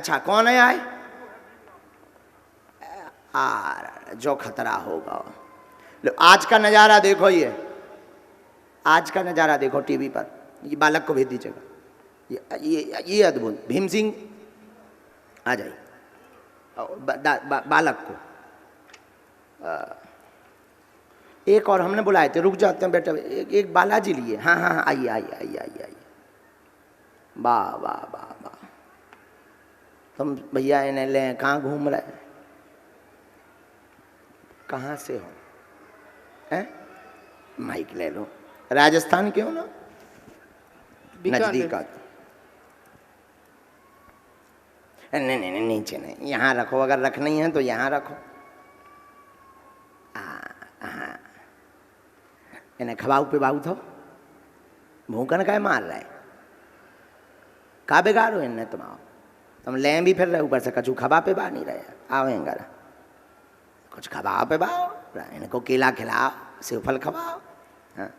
अच्छा कौन है आए? जो खतरा होगा। लो आज का नज़ारा देखो, ये आज का नज़ारा देखो टीवी पर। ये बालक को भेज दीजिएगा। ये अद्भुत। भीम सिंह आ जाइए। बालक को एक और हमने बुलाए थे, रुक जाते हैं बेटा। एक बालाजी लिए। हाँ हाँ हाँ, आइए आइए आइए आइए आइए। वाह वाह वाह वाह। तुम भैया इन्हें ले, कहाँ घूम रहे? कहाँ से हो? हैं? माइक ले लो। राजस्थान के हो ना? नजदीक आते। नहीं नहीं नहीं, नीचे नहीं, यहाँ रखो। अगर रखनी है तो यहाँ रखो। हाँ, इन्हें खवाऊ पिवाऊ तो भूखन का मार रहे। का बेगारो इन्हें तुम ले भी फिर रहे, ऊपर से कछु खबा पे बा नहीं रहे। आओ इंगर कुछ खबाओ पे बाओ, इनको केला खिलाओ, सेवफल खवाओ। हाँ।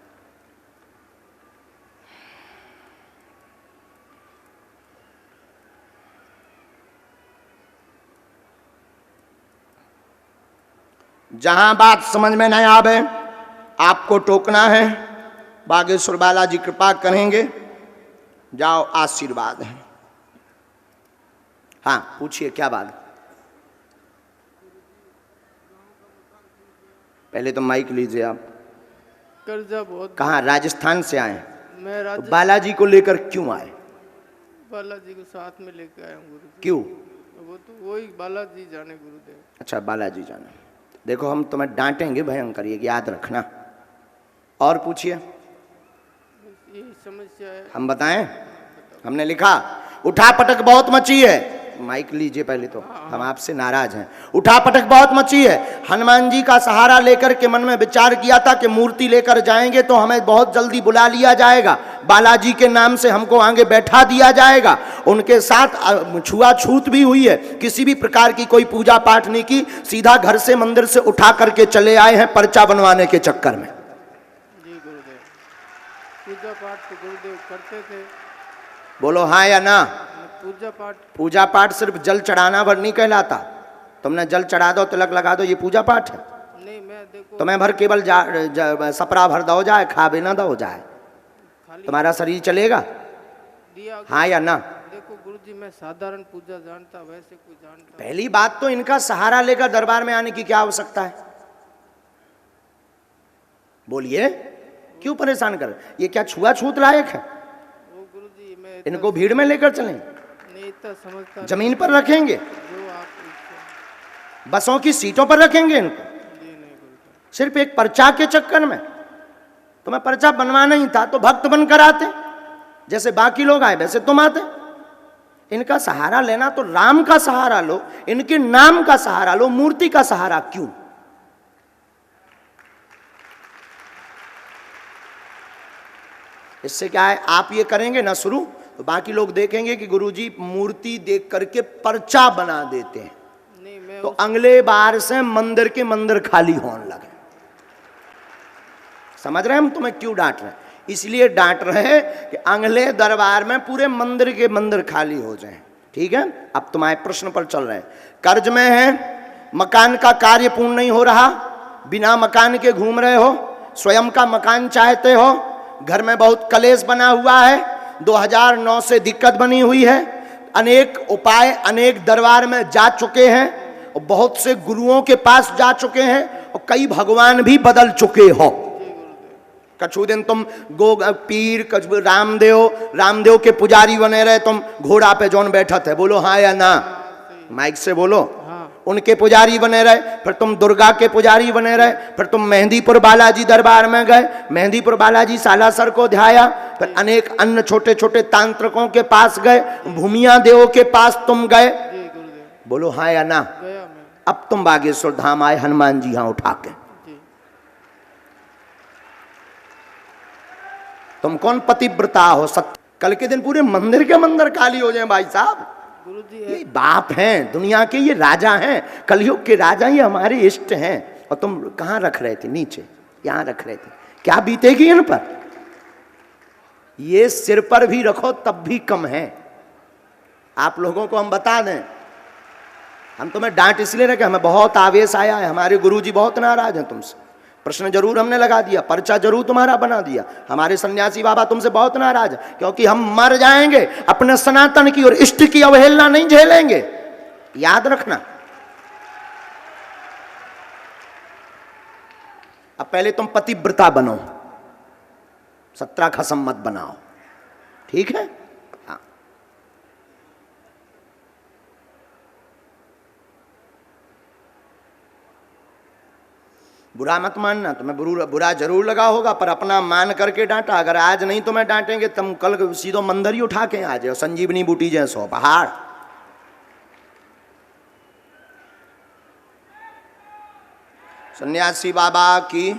जहां बात समझ में नहीं आवे आपको टोकना है। बागेश्वर बालाजी कृपा करेंगे। जाओ, आशीर्वाद है। हाँ पूछिए क्या बात। पहले तो माइक लीजिए आप। कर्जा बहुत। कहाँ? राजस्थान से आए? मैं तो बालाजी को लेकर क्यों आए? बालाजी को साथ में लेकर आया हूँ गुरुदेव। क्यों? वो तो वही बालाजी जाने गुरुदेव। अच्छा बालाजी जाने। देखो हम तुम्हें डांटेंगे भयंकर, ये याद रखना। और पूछिए। यही समस्या है। हम बताएं? हमने लिखा उठा पटक बहुत मची है। माइक लीजिए पहले तो, हम आपसे नाराज हैं। उठा पटक बहुत मची है। हनुमान जी का सहारा लेकर के मन में विचार किया था कि मूर्ति लेकर जाएंगे तो हमें बहुत जल्दी बुला लिया जाएगा, बालाजी के नाम से हमको आगे बैठा दिया जाएगा। उनके साथ छुआछूत भी हुई है। किसी भी प्रकार की कोई पूजा पाठ नहीं की, सीधा घर से मंदिर से उठा करके चले आए हैं पर्चा बनवाने के चक्कर में। जी गुरुदेव, पूजा पाठ तो गुरुदेव करते थे। बोलो हाँ या ना? पूजा पाठ सिर्फ जल चढ़ाना भर नहीं कहलाता। तुमने जल चढ़ा दो, तिलक लगा दो, ये पूजा पाठ है? नहीं, मैं देखो तुम्हें भर केवल सपरा भर दो जाए, खा भी ना दो जाए, तुम्हारा शरीर चलेगा? हाँ या ना? देखो गुरुजी, मैं साधारण पूजा जानता, वैसे कोई जानता। पहली बात तो इनका सहारा लेकर दरबार में आने की क्या आवश्यकता है? बोलिए, क्यों परेशान कर? ये क्या छुआछूत लायक है? गुरुजी मैं इनको भीड़ में लेकर चलें? समझता। जमीन पर रखेंगे? जो आप बसों की सीटों पर रखेंगे इनको? सिर्फ एक पर्चा के चक्कर में? तुम्हें पर्चा बनवाना ही था तो भक्त बनकर आते, जैसे बाकी लोग आए वैसे तुम आते। इनका सहारा लेना तो राम का सहारा लो, इनके नाम का सहारा लो, मूर्ति का सहारा क्यों? इससे क्या है, आप ये करेंगे ना शुरू, तो बाकी लोग देखेंगे कि गुरुजी मूर्ति देख करके पर्चा बना देते हैं, तो अगले बार से मंदिर के मंदिर खाली होने लगे। समझ रहे हैं हम तुम्हें क्यों डांट रहे हैं? इसलिए डांट रहे हैं कि अगले दरबार में पूरे मंदिर के मंदिर खाली हो जाएं। ठीक है, अब तुम्हारे प्रश्न पर चल रहे हैं। कर्ज में है, मकान का कार्य पूर्ण नहीं हो रहा, बिना मकान के घूम रहे हो, स्वयं का मकान चाहते हो, घर में बहुत कलेश बना हुआ है, 2009 से दिक्कत बनी हुई है, अनेक उपाय अनेक दरबार में जा चुके हैं, और बहुत से गुरुओं के पास जा चुके हैं, और कई भगवान भी बदल चुके हो। कछु दिन तुम पीर रामदेव के पुजारी बने रहे, तुम घोड़ा पे जौन बैठा थे, बोलो हाँ या ना? माइक से बोलो। उनके पुजारी बने रहे, फिर तुम दुर्गा के पुजारी बने रहे, फिर तुम मेहंदीपुर बालाजी दरबार में गए, मेहंदीपुर बालाजी सालासर को ध्याया, फिर अनेक अन्य छोटे छोटे तांत्रिकों के पास गए, भूमिया देव के पास तुम गए, बोलो हाँ या ना? अब तुम बागेश्वर धाम आए हनुमान जी यहाँ उठा के। तुम कौन पतिव्रता हो? सत्य कल के दिन पूरे मंदिर के मंदिर खाली हो जाए भाई साहब। ये बाप हैं दुनिया के, ये राजा हैं, कलयुग के राजा, ये हमारे इष्ट हैं, और तुम कहाँ रख रहे थे? नीचे, यहाँ रख रहे थे। क्या बीतेगी इन पर? ये सिर पर भी रखो तब भी कम है। आप लोगों को हम बता दें, हम तुम्हें डांट इसलिए रखे, हमें बहुत आवेश आया है, हमारे गुरुजी बहुत नाराज हैं तुमसे, प्रश्न जरूर हमने लगा दिया, पर्चा जरूर तुम्हारा बना दिया, हमारे सन्यासी बाबा तुमसे बहुत नाराज है, क्योंकि हम मर जाएंगे, अपने सनातन की और इष्ट की अवहेलना नहीं झेलेंगे, याद रखना। अब पहले तुम पतिव्रता बनो, 17 खसम मत बनाओ, ठीक है? हाँ। बुरा मत मानना, तुम्हें बुरा जरूर लगा होगा, पर अपना मान करके डांटा। अगर आज नहीं तुम्हें डांटेंगे, तुम कल सीधो मंदिर ही उठा के आ जाओ, संजीवनी बूटी जैसो पहाड़। सन्यासी बाबा की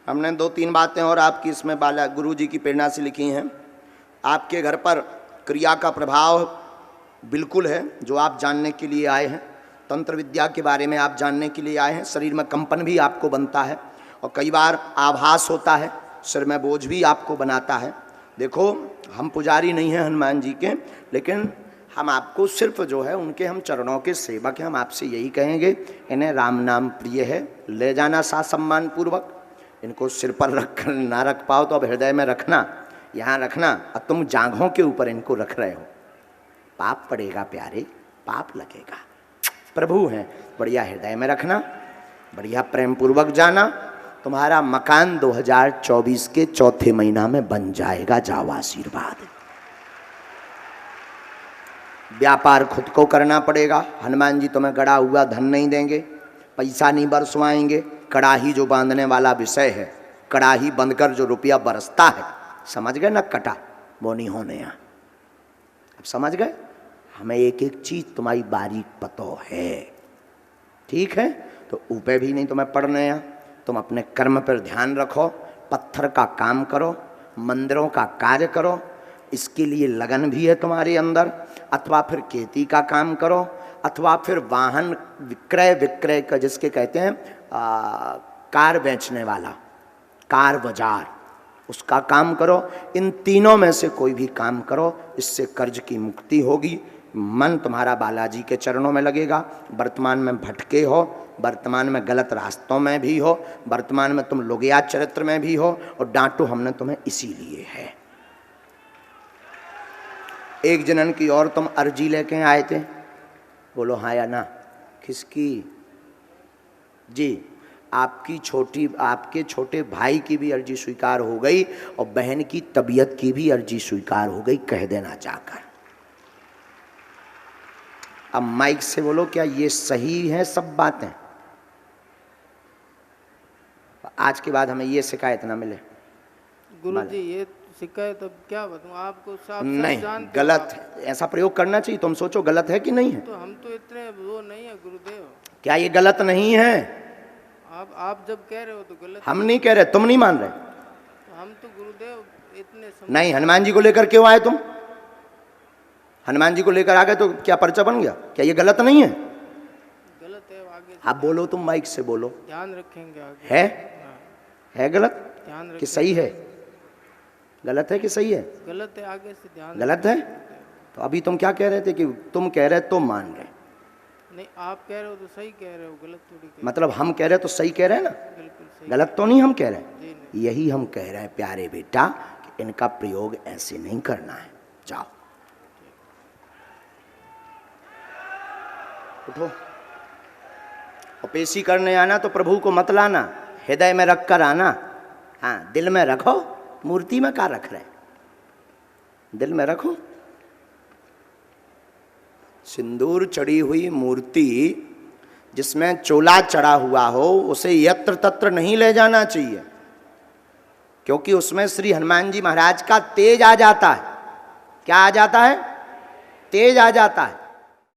हमने 2-3 बातें और आपकी इसमें बाला गुरु जी की प्रेरणा से लिखी हैं। आपके घर पर क्रिया का प्रभाव बिल्कुल है, जो आप जानने के लिए आए हैं, तंत्र विद्या के बारे में आप जानने के लिए आए हैं। शरीर में कंपन भी आपको बनता है और कई बार आभास होता है, सिर में बोझ भी आपको बनाता है। देखो, हम पुजारी नहीं हैं हनुमान जी के, लेकिन हम आपको सिर्फ जो है उनके हम चरणों के सेवक हैं। हम आपसे यही कहेंगे, इन्हें राम नाम प्रिय है, ले जाना सा सम्मान पूर्वक। इनको सिर पर रख ना रख पाओ तो अब हृदय में रखना, यहाँ रखना। अब तुम जांघों के ऊपर इनको रख रहे हो, पाप पड़ेगा प्यारे, पाप लगेगा। प्रभु हैं, बढ़िया हृदय में रखना, बढ़िया प्रेम पूर्वक जाना। तुम्हारा मकान 2024 के चौथे महीना में बन जाएगा, जाओ आशीर्वाद। व्यापार खुद को करना पड़ेगा, हनुमान जी तुम्हें गड़ा हुआ धन नहीं देंगे, पैसा नहीं बरसवाएंगे। कड़ाही जो बांधने वाला विषय है, कड़ाही बंधकर जो रुपया बरसता है, समझ गए ना कटा, वो नहीं होने यहाँ। अब समझ गए? हमें एक एक चीज तुम्हारी बारीक पतो है, ठीक है? तो ऊपर भी नहीं तुम्हें पढ़ने यहाँ, तुम अपने कर्म पर ध्यान रखो, पत्थर का काम करो, मंदिरों का कार्य करो, इसके लिए लगन भी है तुम्हारे अंदर, अथवा फिर खेती का काम करो, अथवा फिर वाहन विक्रय का, जिसके कहते हैं कार बेचने वाला, कार बाजार, उसका काम करो। इन तीनों में से कोई भी काम करो, इससे कर्ज की मुक्ति होगी। मन तुम्हारा बालाजी के चरणों में लगेगा। वर्तमान में भटके हो, वर्तमान में गलत रास्तों में भी हो, वर्तमान में तुम लोगिया चरित्र में भी हो, और डांटो हमने तुम्हें इसीलिए है। एक जनन की और तुम अर्जी लेके आए थे, बोलो हाँ या ना? किसकी? जी, आपके छोटे भाई की भी अर्जी स्वीकार हो गई और बहन की तबीयत की भी अर्जी स्वीकार हो गई, कह देना जाकर। अब माइक से बोलो, क्या ये सही है सब बातें? आज के बाद हमें ये शिकायत ना मिले। गुरुजी ये शिकायत अब क्या बताऊं आपको, साफ नहीं, जानते गलत है, ऐसा प्रयोग करना चाहिए। तुम सोचो गलत है कि नहीं है? तो हम तो इतने वो नहीं है गुरुदेव। क्या ये गलत नहीं है? आप जब कह रहे हो तो गलत। हम नहीं कह रहे, तुम नहीं मान रहे। तो हम तो गुरुदेव इतने नहीं, हनुमान जी को लेकर क्यों आए तुम? हनुमान जी को लेकर आ गए तो क्या पर्चा बन गया? क्या ये गलत नहीं है? गलत है, आगे आप बोलो, तुम माइक से बोलो। ध्यान रखेंगे आगे। है गलत ध्यान रखेंगे कि सही है? गलत है कि सही है? गलत है, आगे से ध्यान गलत है। तो अभी तुम क्या कह रहे थे कि तुम कह रहे तो मान रहे? नहीं, आप कह रहे हो तो सही कह रहे हो, गलत थोड़ी कह मतलब हम कह रहे तो सही कह रहे हैं ना? बिल्कुल सही। गलत तो नहीं हम कह रहे? जी नहीं। यही हम कह रहे हैं प्यारे बेटा, कि इनका प्रयोग ऐसे नहीं करना है। जाओ उठो, और पेशी करने आना तो प्रभु को मत लाना, हृदय में रख कर आना। हाँ, दिल में रखो, मूर्ति में क्या रख रहे? दिल में रखो। सिंदूर चढ़ी हुई मूर्ति जिसमें चोला चढ़ा हुआ हो, उसे यत्र तत्र नहीं ले जाना चाहिए, क्योंकि उसमें श्री हनुमान जी महाराज का तेज आ जाता है। क्या आ जाता है? तेज आ जाता है।